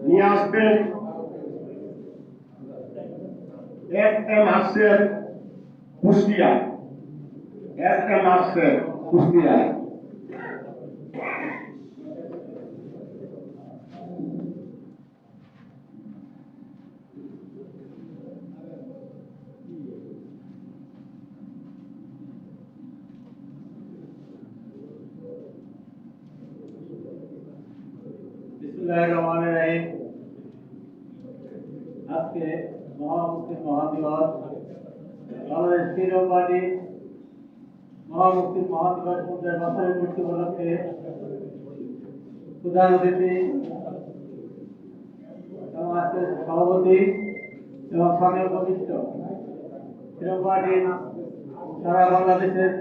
নিয়ে আসবেন FM Ashraf Kushtia. FM Ashraf Kushtia. আজকে মহামুক্তি মহাদিবস বাংলাদেশ ফ্রিডম পার্টি মহামুক্তি মহাদিবস 50 বছরের পূর্তি উপলক্ষে প্রধান অতিথি এবং আজকের সভাপতি এবং স্থানীয় কমিটি ফ্রিডম পার্টির সারা বাংলাদেশের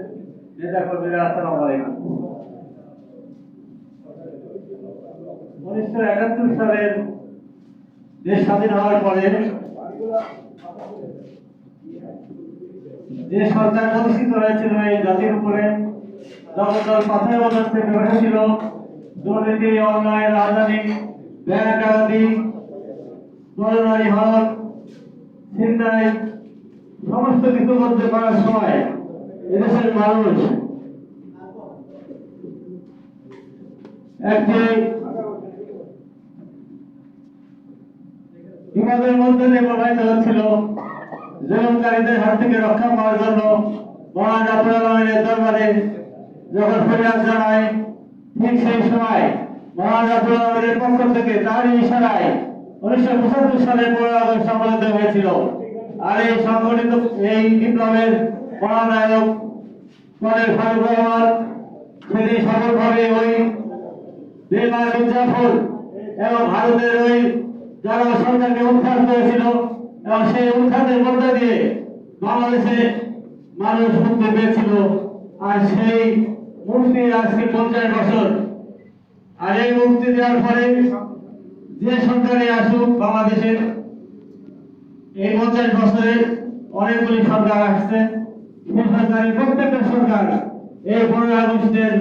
নেতা কর্মীরা আসসালামু আলাইকুম। 1971 সালের দেশ স্বাধীন হওয়ার পরে যে সরকার প্রতিষ্ঠিত হয়েছিল এই জাতির উপরে দল পাথরের মতো থেকে বসেছিল, দুর্নীতি, অন্যায়, রাজধানী, ব্যাংক ডাকাতি, গণনারী হক, ছিনতাই সমস্ত কিছু করতে পারার সময় এদেশের মানুষ একটি বিপদের মধ্যে দিয়ে প্রবাহিত হচ্ছিল। জুলুমকারীদের হাত থেকে রক্ষা পাওয়ার জন্য মহান রাব্বুল আলামিনের দরবারে যখন ফরিয়াদ জানায়, ঠিক সেই সময় মহান রাব্বুল আলামিনের পক্ষ থেকে তারই ইশারায় 1975 সালের 15 আগস্ট সংগঠিত হয়েছিল। আর এই সংগঠিত এই বিপ্লবের মহানায়ক পরের ফারুক রহমান সেদিন সফলভাবে ওই বেমার মির্জাফর এবং ভারতের ওই যারা সরকারকে উৎখাত করেছিল এবং সেই উৎখাতের মধ্য দিয়ে বাংলাদেশে মানুষ মুক্তি পেয়েছিল। আর সেই মুক্তির আজকে 50 বছর। আর এই মুক্তি দেওয়ার পরে যে সরকারই আসুক বাংলাদেশে, এই 50 বছরে অনেকগুলি সরকার আসছে, সেই সরকারের প্রত্যেকটা সরকার এই 15 আগস্টের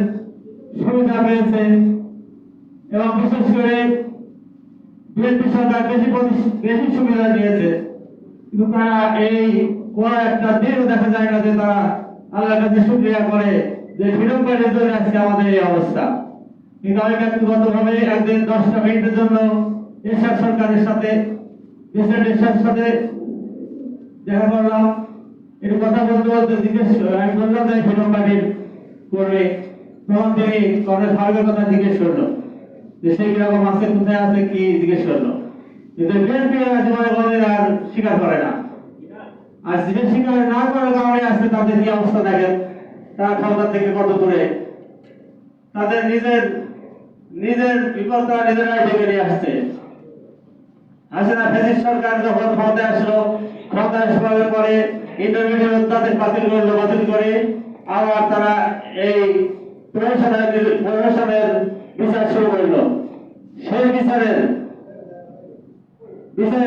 সুবিধা পেয়েছে এবং বিশেষ করে বিএনপি সরকার বেশি সুবিধা নিয়েছে। কিন্তু তারা এই কোন একটা দিনও দেখা যায় না যে তারা আল্লাহর কাছে শুকরিয়া করে যে ফ্রিডম পার্টির জন্য আজকে আমাদের এই অবস্থা। কিন্তু আমি ব্যক্তিগতভাবে একদিন 10টা মিনিটের জন্য এরশাদ সরকারের সাথে এরশাদের সাথে দেখা করলাম। একটু কথা বলতে বলতে আমি বললাম যে ফ্রিডম পার্টির কর্মী, তখন তিনি কর্নেল ফারুকের কথা জিজ্ঞেস করলো যে সে কিরকম আছে, কোথায় আছে, কি জিজ্ঞেস করলো। কিন্তু বিএনপি জীবনে কোনদিন আর স্বীকার করে না। আর যে স্বীকার না করার কারণে আজকে তাদের কি অবস্থা দেখেন, তারা ক্ষমতা থেকে কত দূরে, তাদের নিজের বিপদ তারা নিজেরাই ডেকে নিয়ে আসছে। হাসিনা ফ্যাসিস্ট সরকার যখন ক্ষমতায় আসলো, ক্ষমতায় আসার পরে ইন্টারমিডিয়েট তাদের বাতিল করে আবার তারা এই প্রশাসনের বিচার শুরু করলো। সেই বিচারের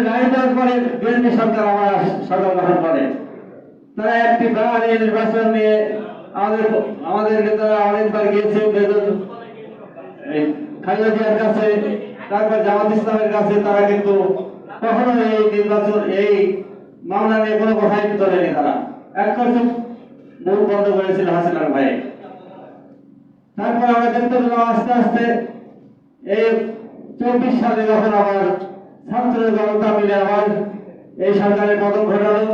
রায় দেওয়ার পরে বিএনপি সরকার আবার সরকার গঠন করে। তারা একটি বাঙালি নির্বাচন নিয়ে আমাদের নেতারা অনেকবার গিয়েছে খালেদা জিয়ার কাছে, তারপর জামাত ইসলামের কাছে। তারা কিন্তু কখনো এই নির্বাচন এই মামলা নিয়ে কোনো কথাই তোলেনি। তারা এক কথা মুখ বন্ধ করেছিল হাসিনার ভাই। তারপর আমরা দেখতে পেলাম আস্তে আস্তে এই 24 সালে যখন আবার ছাত্র জনতা মিলে আবার এই সরকারের পতন ঘটালো।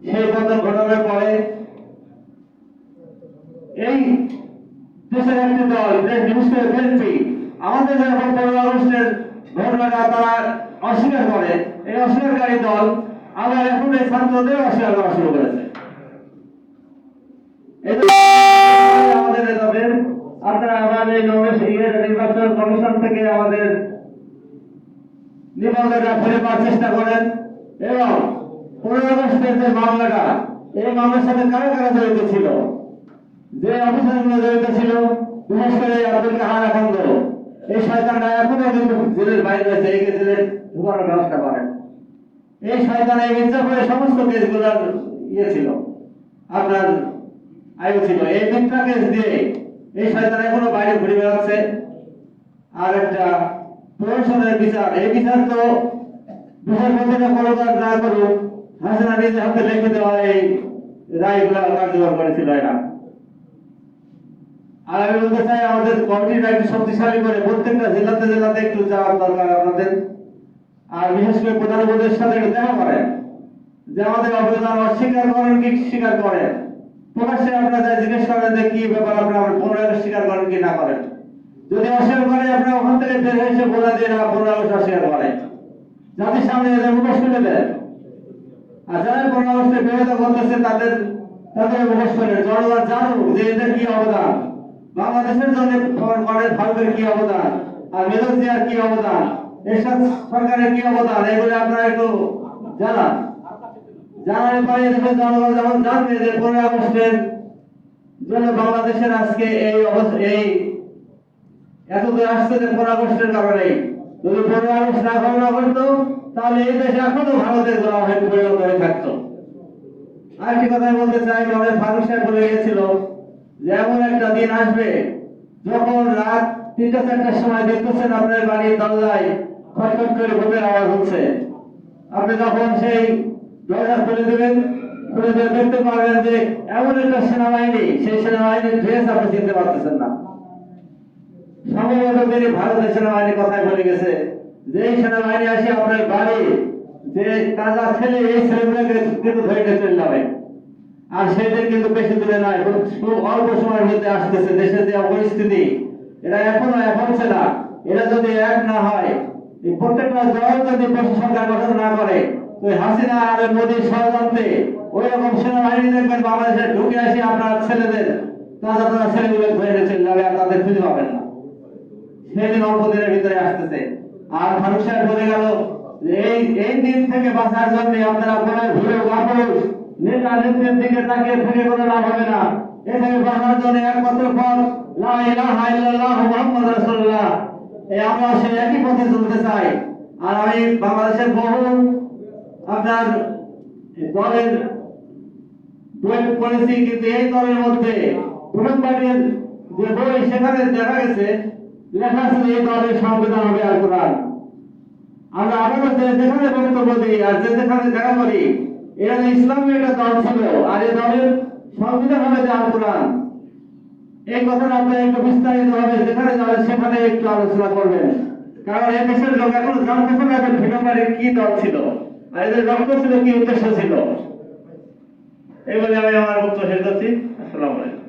সেই পতন ঘটানোর পরে এই দেশের একটি দল বিশেষ করে বিএনপি আমাদের যখন 15 আগস্টের ঘটনাটা তারা অস্বীকার করে, এই অস্বীকারী দল আবার এখন এই ছাত্রদের অস্বীকার করা শুরু করেছে। আমাদের নেতাদের আপনারা আবার এই নির্বাচন কমিশন থেকে আমাদের নিবন্ধনটা ফেলে পাওয়ার চেষ্টা করেন এবং 15 আগস্টের যে মামলাটা, এই মামলার সাথে কারা কারা জড়িত ছিল, যে অফিসারগুলো জড়িত ছিল, বিশেষ করে আব্দুল কাহার আখন্দ, এই শয়তানরা এখনো কিন্তু জেলের বাইরে রয়েছে। এই জেলের ঢুকানোর ব্যবস্থা করেন। এই শয়তান এই মির্জাফরের সমস্ত কেসগুলোর ছিল, আপনার আয়ু ছিল। এই মিথ্যা কেস দিয়ে এই শয়তান এখনো বাইরে ঘুরে বেড়াচ্ছে। আর একটা প্রশাসনের বিচার, এই বিচার তো বিচারপতিরা করুক আর না করুক, হাসিনা নিজের হাতে লিখে দেওয়া এই রায়গুলো কার্যকর করেছিল এরা। আর আমি বলতে চাই আমাদের কমিটিটা একটু শক্তিশালী করে প্রত্যেকটা জেলাতে জেলাতে একটু যাওয়ার দরকার আপনাদের। আর বিশেষ করে প্রধান উপদেষ্টার সাথে একটু দেখা করেন যে আমাদের অবদান অস্বীকার করেন কি স্বীকার করেন। প্রকাশ্যে আপনারা যা জিজ্ঞেস করেন যে কি ব্যাপার, আপনারা পুনরায় স্বীকার করেন কি না করেন। যদি অস্বীকার করে আপনারা ওখান থেকে বের হয়ে এসে বলে দিয়ে না পুনরায় অস্বীকার করে জাতির সামনে এদের মুখোশ খুলে দেন। আর যারা পুনরায় বিরোধিতা করতেছে তাদের তাদের মুখোশ করে জনগণ জানুক যে এদের কি অবদান, বাংলাদেশের জন্য ভারতের কি অবদান, আর মেজর জিয়ার কি অবদান, এরশাদ সরকারের কি অবদান, এগুলো আপনারা একটু জানান। জানার পরে দেশের জনগণ যখন জানবে যে 15 আগস্টের জন্য বাংলাদেশের আজকে এই অবস্থা, এই এতদূর আসছে যে 15 আগস্টের কারণে। যদি 15 আগস্ট না ঘটনা ঘটতো তাহলে এই দেশে এখনো ভারতের গোলাম হয়ে পরিণত হয়ে থাকতো। আরেকটি কথা বলতে চাই, আমাদের ফারুক সাহেব বলে গিয়েছিল যে এমন একটা দিন আসবে যখন রাত 3টা-4টার সময় দেখতেছেন আপনার বাড়ির দরজায় খটখট করে বোমের আওয়াজ হচ্ছে। আপনি যখন সেই দরজা খুলে দেবেন, খুলে দিয়ে দেখতে পারবেন যে এমন একটা সেনাবাহিনী, সেই সেনাবাহিনীর ড্রেস আপনি চিনতে পারতেছেন না। সম্ভবত তিনি ভারতের সেনাবাহিনীর কথাই বলে গেছে যে এই সেনাবাহিনী আসে আপনার বাড়ি, যে তাজা ছেলে এই ছেলেগুলোকে কিন্তু ধরে চলে যাবে। আর সেদিন কিন্তু বেশি দূরে নয়, খুব অল্প সময়ের মধ্যে আসতেছে। দেশের যে পরিস্থিতি, এরা এখনো এক হচ্ছে না। এরা যদি এক না হয়, এই প্রত্যেকটা দল যদি সরকার গঠন না করে, ওই হাসিনা আর মোদীর ষড়যন্ত্রে ওই রকম সেনাবাহিনী দেখবেন বাংলাদেশে ঢুকে আসে আপনার ছেলেদের তাজা তাজা ছেলেগুলো ধরে চলে যাবে, আর তাদের খুঁজে পাবেন না। সেদিন অল্প দিনের ভিতরে আসতেছে। আর ফারুক সাহেব বলে গেল এই দিন থেকে বাঁচার জন্য আপনারা কোনো ভুলে গাফলুস নেতা নেত্রীর দিকে তাকিয়ে থেকে কোনো লাভ হবে না। এ থেকে বাঁচার জন্য একমাত্র পথ লা ইলাহা ইল্লাল্লাহু মুহাম্মাদুর রাসূলুল্লাহ। আমরা সেই একই পথে চলতে চাই। আর আমি বাংলাদেশের বহু আপনার দলের বই পড়েছি, কিন্তু এই দলের মধ্যে প্রথম পার্টির যে বই, সেখানে দেখা গেছে লেখা আছে এই দলের সংবিধান হবে আল কোরআন। আমরা আবারও যেখানে বক্তব্য দিই আর যেখানে দেখা করি, এরা ইসলামের একটা দল ছিল, আর এই দলের সংবিধান হবে যে আল কোরআন। এই কথাটা আপনারা একটু বিস্তারিত ভাবে যেখানে যাবেন সেখানে একটু আলোচনা করবেন। কারণ এই দেশের লোক এখনো জানতেছে না যে ফ্রিডম পার্টির কি দল ছিল, আর এদের লক্ষ্য ছিল, কি উদ্দেশ্য ছিল। এই বলে আমি আমার বক্তব্য শেষ করছি। আসসালামু আলাইকুম।